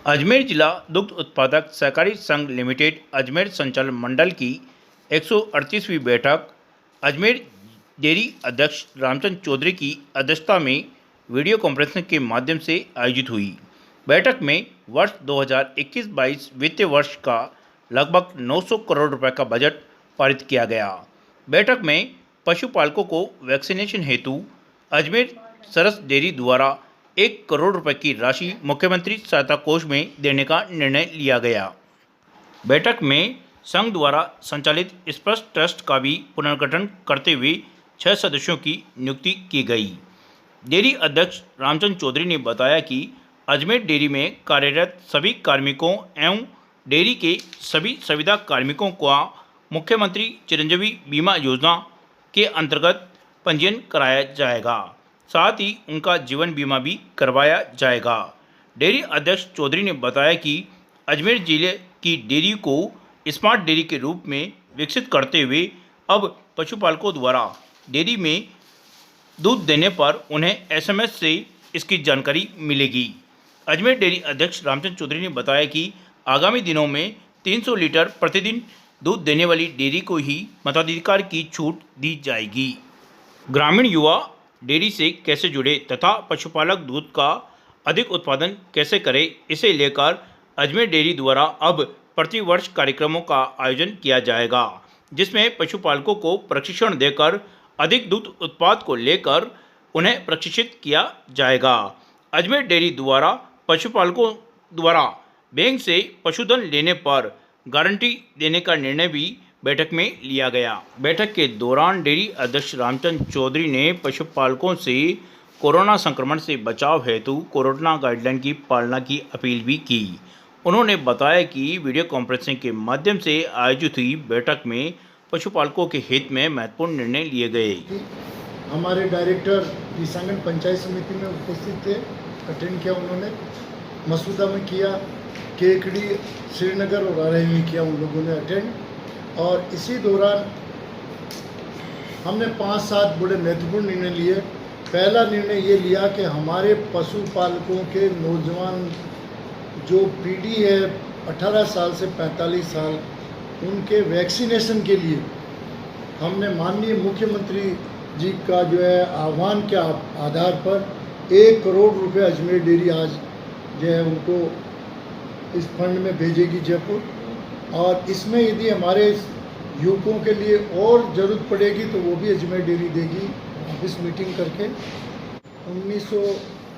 अजमेर जिला दुग्ध उत्पादक सहकारी संघ लिमिटेड अजमेर संचालन मंडल की 138वीं बैठक अजमेर डेयरी अध्यक्ष रामचंद्र चौधरी की अध्यक्षता में वीडियो कॉन्फ्रेंसिंग के माध्यम से आयोजित हुई। बैठक में वर्ष 2021-22 वित्तीय वर्ष का लगभग 900 करोड़ रुपए का बजट पारित किया गया। बैठक में पशुपालकों को वैक्सीनेशन हेतु अजमेर सरस डेयरी द्वारा 1 करोड़ रुपए की राशि मुख्यमंत्री सहायता कोष में देने का निर्णय लिया गया। बैठक में संघ द्वारा संचालित स्पर्श ट्रस्ट का भी पुनर्गठन करते हुए 6 सदस्यों की नियुक्ति की गई। डेयरी अध्यक्ष रामचंद्र चौधरी ने बताया कि अजमेर डेयरी में कार्यरत सभी कार्मिकों एवं डेयरी के सभी संविदा कार्मिकों का मुख्यमंत्री चिरंजीवी बीमा योजना के अंतर्गत पंजीयन कराया जाएगा, साथ ही उनका जीवन बीमा भी करवाया जाएगा। डेयरी अध्यक्ष चौधरी ने बताया कि अजमेर जिले की डेयरी को स्मार्ट डेयरी के रूप में विकसित करते हुए अब पशुपालकों द्वारा डेयरी में दूध देने पर उन्हें एसएमएस से इसकी जानकारी मिलेगी। अजमेर डेयरी अध्यक्ष रामचंद्र चौधरी ने बताया कि आगामी दिनों में 300 लीटर प्रतिदिन दूध देने वाली डेयरी को ही मताधिकार की छूट दी जाएगी। ग्रामीण युवा डेयरी से कैसे जुड़े तथा पशुपालक दूध का अधिक उत्पादन कैसे करे, इसे लेकर अजमेर डेयरी द्वारा अब प्रतिवर्ष कार्यक्रमों का आयोजन किया जाएगा, जिसमें पशुपालकों को प्रशिक्षण देकर अधिक दूध उत्पाद को लेकर उन्हें प्रशिक्षित किया जाएगा। अजमेर डेयरी द्वारा पशुपालकों द्वारा बैंक से पशुधन लेने पर गारंटी देने का निर्णय भी बैठक में लिया गया। बैठक के दौरान डेयरी अध्यक्ष रामचंद्र चौधरी ने पशुपालकों से कोरोना संक्रमण से बचाव हेतु कोरोना गाइडलाइन की पालना की अपील भी की। उन्होंने बताया कि वीडियो कॉन्फ्रेंसिंग के माध्यम से आयोजित हुई बैठक में पशुपालकों के हित में महत्वपूर्ण निर्णय लिए गए। हमारे डायरेक्टर किसांगन पंचायत समिति में उपस्थित थे, अटेंड किया उन्होंने, मसूदा में किया, केकड़ी श्रीनगर और आरई में किया उन लोगों ने अटेंड। और इसी दौरान हमने 5-7 बड़े महत्वपूर्ण निर्णय लिए। पहला निर्णय ये लिया कि हमारे पशुपालकों के नौजवान जो पीढ़ी है 18 साल से 45 साल, उनके वैक्सीनेशन के लिए हमने माननीय मुख्यमंत्री जी का जो है आह्वान के आधार पर 1 करोड़ रुपए अजमेर डेयरी आज जो है उनको इस फंड में भेजेगी जयपुर। और इसमें यदि हमारे युवकों के लिए और ज़रूरत पड़ेगी तो वो भी अजमेर डेयरी देगी। ऑफिस मीटिंग करके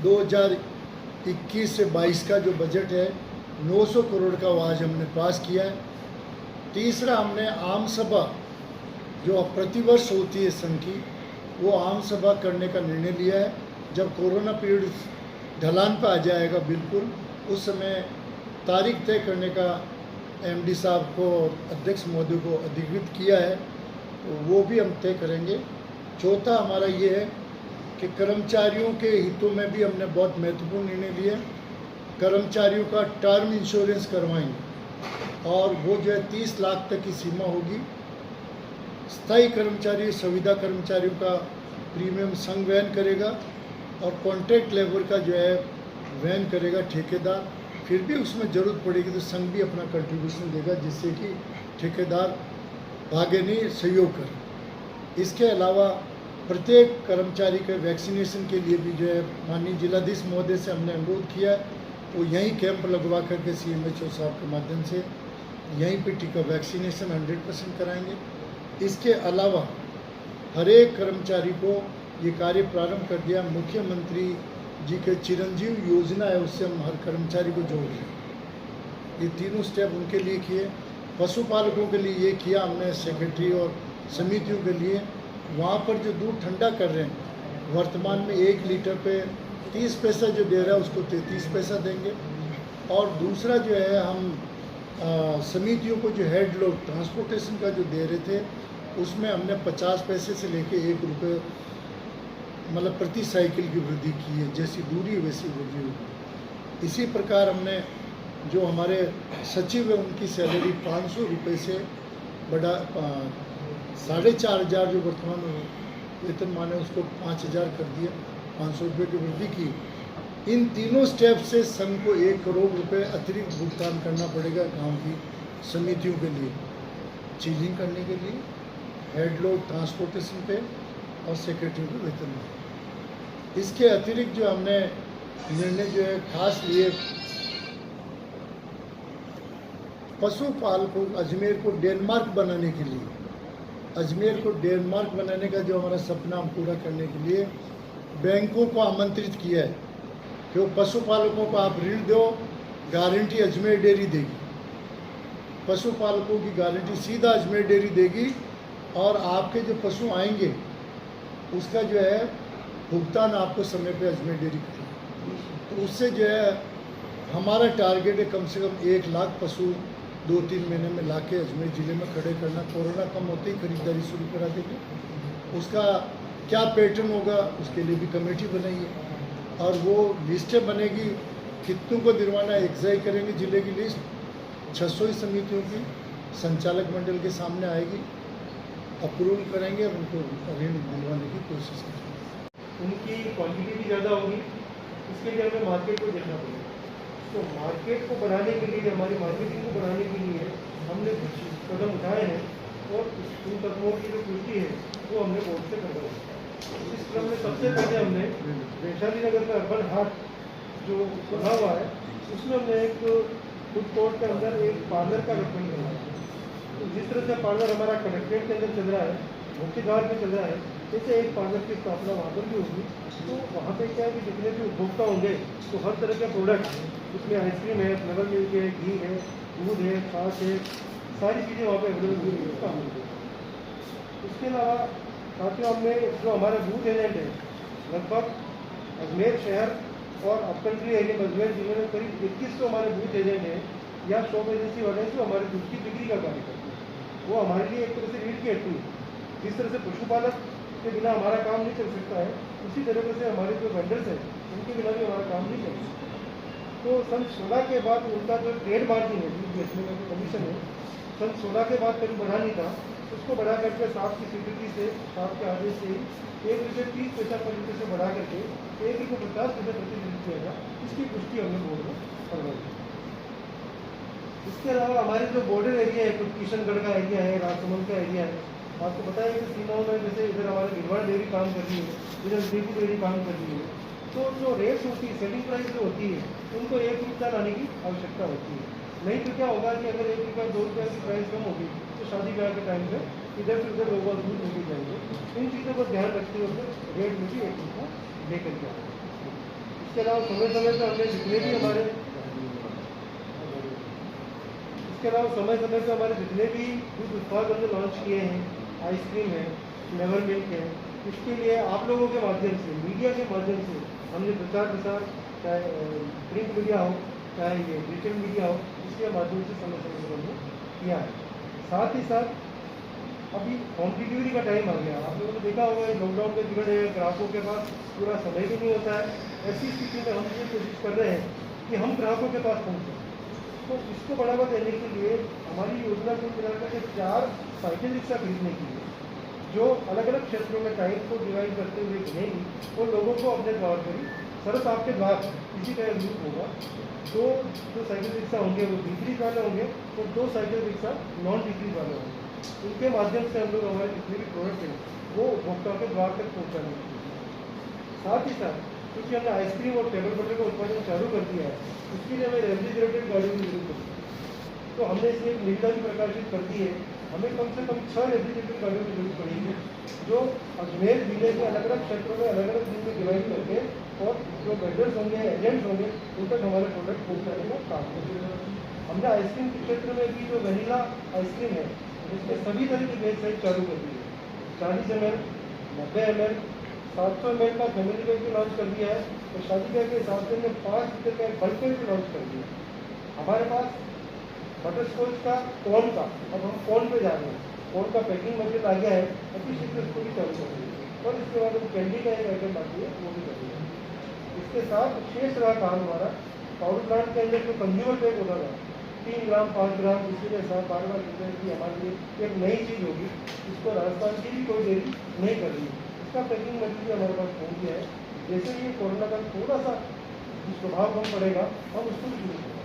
2021 से 22 का जो बजट है 900 करोड़ का वो आज हमने पास किया है। तीसरा, हमने आम सभा जो प्रतिवर्ष होती है संघ की, वो आम सभा करने का निर्णय लिया है। जब कोरोना पीरियड ढलान पर आ जाएगा बिल्कुल, उस समय तारीख तय करने का एमडी साहब को, अध्यक्ष महोदय को अधिकृत किया है, तो वो भी हम तय करेंगे। चौथा हमारा ये है कि कर्मचारियों के हितों में भी हमने बहुत महत्वपूर्ण निर्णय लिया। कर्मचारियों का टर्म इंश्योरेंस करवाएंगे और वो जो है 30 लाख तक की सीमा होगी। स्थायी कर्मचारी, संविदा कर्मचारियों का प्रीमियम संघ वहन करेगा और कॉन्ट्रैक्ट लेबर का जो है वहन करेगा ठेकेदार। फिर भी उसमें ज़रूरत पड़ेगी तो संघ भी अपना कंट्रीब्यूशन देगा, जिससे कि ठेकेदार भागे नहीं, सहयोग करे। इसके अलावा प्रत्येक कर्मचारी के वैक्सीनेशन के लिए भी जो है माननीय जिलाधीश महोदय से हमने अनुरोध किया है, वो यहीं कैंप लगवा करके CMHO साहब के माध्यम से यहीं पे टीका वैक्सीनेशन 100% कराएंगे। इसके अलावा हर एक कर्मचारी को ये कार्य प्रारंभ कर दिया। मुख्यमंत्री जी के चिरंजीव योजना है, उससे हम हर कर्मचारी को जोड़ रहे हैं। ये तीनों स्टेप उनके लिए किए। पशुपालकों के लिए ये किया हमने, सेक्रेटरी और समितियों के लिए वहाँ पर जो दूध ठंडा कर रहे हैं, वर्तमान में 1 लीटर पे 30 पैसा जो दे रहा है उसको 33 पैसा देंगे। और दूसरा जो है हम समितियों को जो हेड लोड ट्रांसपोर्टेशन का जो दे रहे थे, उसमें हमने 50 पैसे से लेके 1 रुपये मतलब प्रति साइकिल की वृद्धि की है। जैसी दूरी वैसी वृद्धि होगी। इसी प्रकार हमने जो हमारे सचिव है उनकी सैलरी 500 रुपये से बढ़ा 4,500 जो वर्तमान वेतन माने उसको 5,000 कर दिया, 500 रुपये की वृद्धि की। इन तीनों स्टेप से संघ को 1 करोड़ रुपए अतिरिक्त भुगतान करना पड़ेगा गांव की समितियों के लिए, चीलिंग करने के लिए, हेड लोड ट्रांसपोर्टेशन पे और सेक्रेटरी के वेतन में। इसके अतिरिक्त जो हमने निर्णय जो है खास लिए पशुपालकों अजमेर को डेनमार्क बनाने के लिए, अजमेर को डेनमार्क बनाने का जो हमारा सपना हम पूरा करने के लिए बैंकों को आमंत्रित किया है कि वो पशुपालकों को आप ऋण दो, गारंटी अजमेर डेयरी देगी, पशुपालकों की गारंटी सीधा अजमेर डेयरी देगी और आपके जो पशु आएंगे उसका जो है भुगतान आपको समय पे अजमेर डेयरी करेगी। तो उससे जो है हमारा टारगेट है कम से कम 1 लाख पशु 2-3 महीने में लाके अजमेर ज़िले में खड़े करना। कोरोना कम होते ही खरीदारी शुरू करा देंगे। उसका क्या पैटर्न होगा उसके लिए भी कमेटी बनाई है और वो लिस्टें बनेगी, कितनों को दिलवाना एग्जाई करेंगे, ज़िले की लिस्ट 600 ही समितियों की संचालक मंडल के सामने आएगी, अप्रूवल करेंगे और उनको ऋण दिलवाने की कोशिश करेंगे। उनकी क्वांटिटी भी ज़्यादा होगी, इसके लिए हमें मार्केट को देखना पड़ेगा। तो मार्केट को बढ़ाने के लिए, हमारी मार्केटिंग को बढ़ाने के लिए हमने कुछ कदम उठाए हैं और उन कदमों की जो पुष्टि है वो हमने बोर्ड से करवाई है। इस क्रम में सबसे पहले हमने वैशाली नगर का अर्बन हाट जो बना हुआ है उसमें हमने एक फूड कोर्ट के अंदर एक पार्लर का डेवलपमेंट करवाया। तो जिस तरह से पार्लर हमारा कलेक्ट्रेट के अंदर चल रहा है, मुख्य द्वार पे चल रहा है, जैसे एक पार्लर की स्थापना वहाँ पर भी होगी। तो वहाँ पे क्या है कि जितने भी उपभोक्ता होंगे तो हर तरह के प्रोडक्ट, उसमें आइसक्रीम है, फ्लेवर मिल्क है, घी है, दूध है, छाछ है, सारी चीज़ें वहाँ पे अवेलेबल होगी, काम मिलेगी। इसके अलावा साथियों हमने जो हमारे बूथ एजेंट है लगभग अजमेर शहर और अप कंट्री एरिया अजमेर जिले में करीब 2100 हमारे बूथ एजेंट हैं या शॉप एजेंसी वाले जो हमारे दूध की बिक्री का कार्य करते हैं। वो हमारे लिए एक तरह से रीढ़ की हड्डी है। जिस तरह से पशुपालक के बिना हमारा काम नहीं चल सकता है, उसी तरीके से हमारे जो वेंडर्स हैं उनके बिना भी हमारा काम नहीं चल सकता। तो सन 16 के बाद उनका जो ट्रेड मार्जिन है, दूध बेचने का जो कमीशन है, सन 16 के बाद कभी बढ़ा नहीं था, उसको बढ़ा करके साहब की स्वीकृति से, साहब के आदेश से ₹1.30 पर लीटर से बढ़ा करके ₹1.50 प्रति लीटर किया गया। इसकी पुष्टि हमने बोर्ड में करवाई। इसके अलावा हमारे जो बॉर्डर एरिया है, कुछ किशनगढ़ का एरिया है, राजसमंद का एरिया है, आपको पता है कि सीमाओं में जैसे इधर हमारे गिरवाड़ डेयरी काम कर रही है, इधर श्रीपुर डेयरी काम कर रही है, तो जो रेट्स होती है, सेलिंग प्राइस जो होती है, उनको ₹1 लाने की आवश्यकता होती है। नहीं तो क्या होगा कि अगर ₹1 ₹2 की प्राइस कम होगी तो शादी ब्याह के टाइम पे इधर से उधर लोग दूध लेके जाएंगे। इन चीज़ों को ध्यान रखते हुए रेट में भी ₹1 लेकर के आए। इसके अलावा समय समय पर हमने जितने भी हमारे जितने भी दूध उत्पाद हमने लॉन्च किए हैं, आइसक्रीम है, फ्लेवर मिल्क है, इसके लिए आप लोगों के माध्यम से, मीडिया के माध्यम से हमने प्रचार प्रसार, चाहे प्रिंट मीडिया हो चाहे ये डिजिटल मीडिया हो, इसके माध्यम से समय समय पर हमने किया है। साथ ही साथ अभी होम डिलीवरी का टाइम आ गया। आप लोगों ने देखा होगा लॉकडाउन के पीरियड है, ग्राहकों के पास पूरा समय भी नहीं होता है। ऐसी स्थिति में हम ये कोशिश कर रहे हैं कि हम ग्राहकों के पास पहुँचें। तो इसको बढ़ावा देने के लिए हमारी योजना को मिलाकर के 4 साइकिल रिक्शा खरीदने की है, जो अलग अलग क्षेत्रों में टाइम को डिवाइड करते हुए गिनेगी और लोगों को अपने द्वार पर ही सरस आपके द्वार इसी तरह यूज होगा। दो जो साइकिल रिक्शा होंगे वो बिक्री वाले होंगे और 2 साइकिल रिक्शा नॉन बिक्री वाले होंगे। उनके माध्यम से हम लोग हमारे जितने भी प्रोडक्ट हैं वो उपभोक्ता के द्वार तक पहुँचाने की। साथ ही साथ क्योंकि हमने आइसक्रीम और टेबल बटर का उत्पादन चालू कर दिया है, उसके लिए हमें रेफ्रिजरेटेड गाड़ियों की जरूरत होती है। तो हमने इसमें एक निविदा भी प्रकाशित कर दी है। हमें कम से कम 6 रेफ्रिजरेटेड गाड़ियों की जरूरत पड़ेगी, जो अजमेर जिले के अलग अलग क्षेत्रों में अलग अलग दिन में डिवाइड करके और जो वेंडर्स होंगे, एजेंट्स होंगे, उन तक हमारे प्रोडक्ट पहुँचाने का काम करेंगे। हमने आइसक्रीम के क्षेत्र में भी जो वनीला आइसक्रीम है, इसमें सभी तरह की बैच साइज चालू कर दी है। 40 ml, 90 ml, 700 ml का फैमिली पैक भी लॉन्च कर दिया है और शादी ब्याह के हिसाब से 5 लीटर का बल्क पैक भी लॉन्च कर दिया है। हमारे पास बटर स्कॉच का कॉर्न का, अब हम कॉर्न पे जा रहे हैं, कॉर्न का पैकिंग मटेरियल आ गया है, अति शीघ्र उसको भी चालू कर देंगे और इसके बाद हम कैंडी का एक आइटम बाकी है वो भी कर देंगे। इसके साथ शेष रहा काम हमारा पाउडर प्लांट के अंदर जो कंज्यूमर पैक होता था 3 ग्राम 5 ग्राम, इसी के साथ बार की हमारे लिए एक नई चीज़ होगी, इसको राजस्थान की भी कोई देरी नहीं कर रही है। इसका पैकिंग मटेरियल हमारे पास पहुँच गया है। जैसे ये कोरोना का थोड़ा सा जिस प्रभाव कम पड़ेगा हम उसको भी शुरू करेंगे।